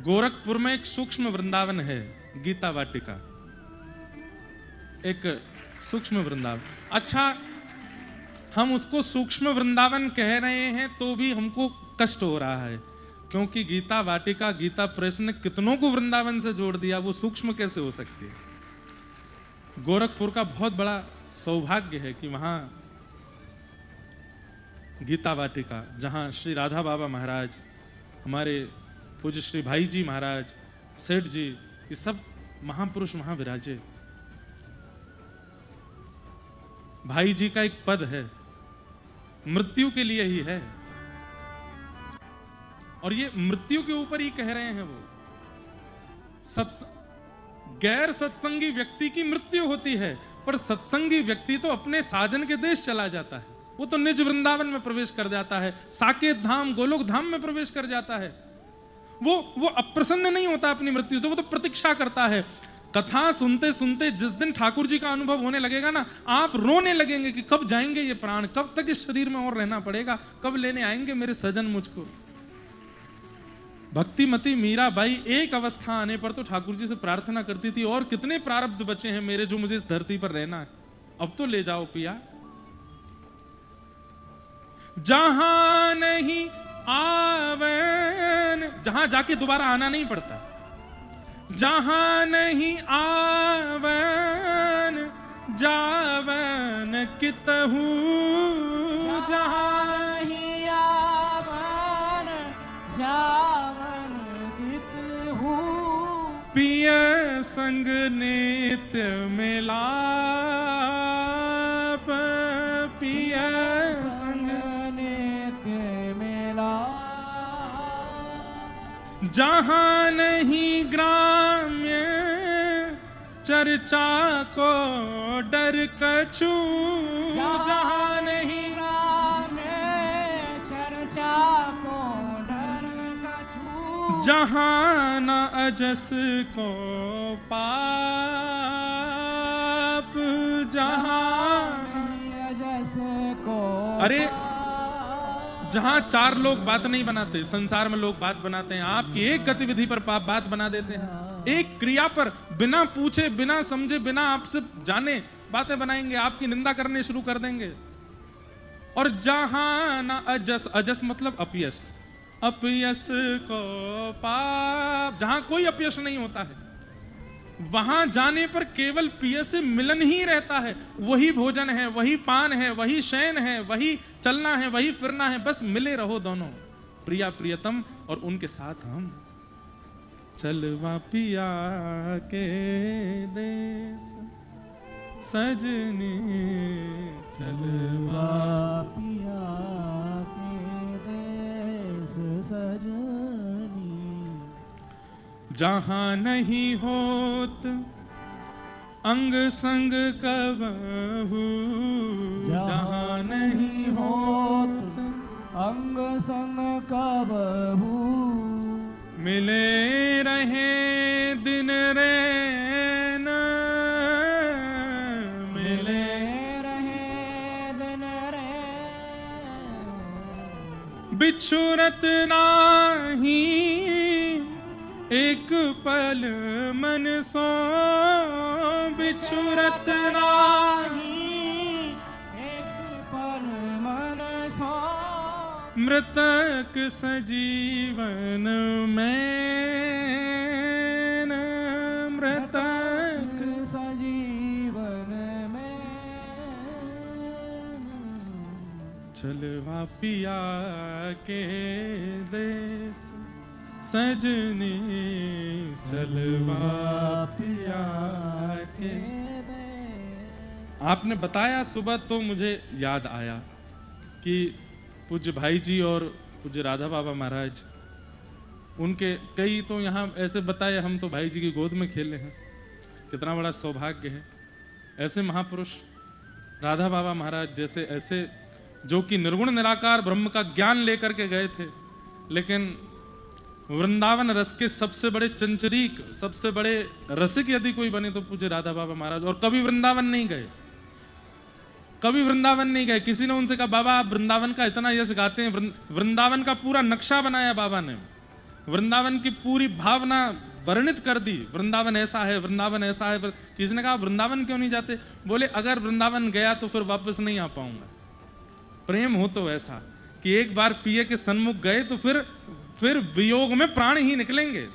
गोरखपुर में एक सूक्ष्म वृंदावन है, गीता वाटिका, एक सूक्ष्म वृंदावन। अच्छा, हम उसको सूक्ष्म वृंदावन कह रहे हैं तो भी हमको कष्ट हो रहा है, क्योंकि गीता वाटिका, गीता प्रेस ने कितनों को वृंदावन से जोड़ दिया, वो सूक्ष्म कैसे हो सकती है। गोरखपुर का बहुत बड़ा सौभाग्य है कि वहां गीता वाटिका, जहां श्री राधा बाबा महाराज, हमारे पूज्य श्री भाई जी महाराज, सेठ जी, ये सब महापुरुष वहां विराजे। भाई जी का एक पद है, मृत्यु के लिए ही है, और ये मृत्यु के ऊपर ही कह रहे हैं वो। गैर सत्संगी व्यक्ति की मृत्यु होती है, पर सत्संगी व्यक्ति तो अपने साजन के देश चला जाता है, वो तो निज वृंदावन में प्रवेश कर जाता है, साकेत धाम, गोलोक धाम में प्रवेश कर जाता है। वो अप्रसन्न नहीं होता अपनी मृत्यु से, वो तो प्रतीक्षा करता है। कथा सुनते सुनते जिस दिन ठाकुर जी का अनुभव होने लगेगा ना, आप रोने लगेंगे कि कब जाएंगे ये प्राण, कब तक इस शरीर में और रहना पड़ेगा, कब लेने आएंगे मेरे सजन मुझको। भक्तिमती मीराबाई एक अवस्था आने पर तो ठाकुर जी से प्रार्थना करती थी, और कितने प्रारब्ध बचे हैं मेरे जो मुझे इस धरती पर रहना है, अब तो ले जाओ पिया। जहां नहीं आवन, जहां जाके दोबारा आना नहीं पड़ता, जहां नहीं आवन जावन कितहु, जहां नहीं आवन जावन कितहु, पिय संग नित्य मिलाप, पिय संग नित्य मिला। जहां नहीं ग्राम्य चर्चा को डर कछु, जहां नहीं ग्राम्य चर्चा को डर कछु, जहां न अजस को पाप, जहां अजस को। अरे जहां चार लोग बात नहीं बनाते, संसार में लोग बात बनाते हैं, आपकी एक गतिविधि पर पाप बात बना देते हैं, एक क्रिया पर बिना पूछे, बिना समझे, बिना आपसे जाने बातें बनाएंगे, आपकी निंदा करने शुरू कर देंगे। और जहां ना अजस, अजस मतलब अपयश, अपयश को पाप, जहां कोई अपयश नहीं होता है, वहां जाने पर केवल पिय से मिलन ही रहता है। वही भोजन है, वही पान है, वही शयन है, वही चलना है, वही फिरना है, बस मिले रहो दोनों, प्रिया प्रियतम और उनके साथ हम। चलवा पिया के देश सजनी, चलवा पिया के देश सजनी, जहां नहीं होत अंग संग कबहू, जहां नहीं होत अंग संग कबहू, मिले रहे दिन रैन, मिले रहे दिन रैन, बिछुरत नाही एक पल मन सो, बिछुरत नाही एक पल मन सो, मृतक सजीवन में, मृतक सजीवन में। चलवा पिया के देश सजनी, चलवा पिया के। आपने बताया सुबह तो मुझे याद आया कि पूज्य भाई जी और पूज्य राधा बाबा महाराज, उनके कई तो यहाँ ऐसे बताए, हम तो भाई जी की गोद में खेले हैं, कितना बड़ा सौभाग्य है। ऐसे महापुरुष राधा बाबा महाराज जैसे, ऐसे जो कि निर्गुण निराकार ब्रह्म का ज्ञान लेकर के गए थे, लेकिन वृंदावन रस के सबसे बड़े चंचरीक, सबसे बड़े रसिक यदि कोई बने तो पूज्य राधा बाबा महाराज। और कभी वृंदावन नहीं गए, कभी वृंदावन नहीं गए। किसी ने उनसे कहा बाबा आप वृंदावन का इतना यश गाते हैं, वृंदावन का पूरा नक्शा बनाया बाबा ने, वृंदावन की पूरी भावना वर्णित कर दी, वृंदावन ऐसा है, वृंदावन ऐसा है। किसी ने कहा वृंदावन क्यों नहीं जाते? बोले अगर वृंदावन गया तो फिर वापस नहीं आ पाऊंगा। प्रेम हो तो ऐसा कि एक बार पिए के सन्मुख गए तो फिर वियोग में प्राण ही निकलेंगे।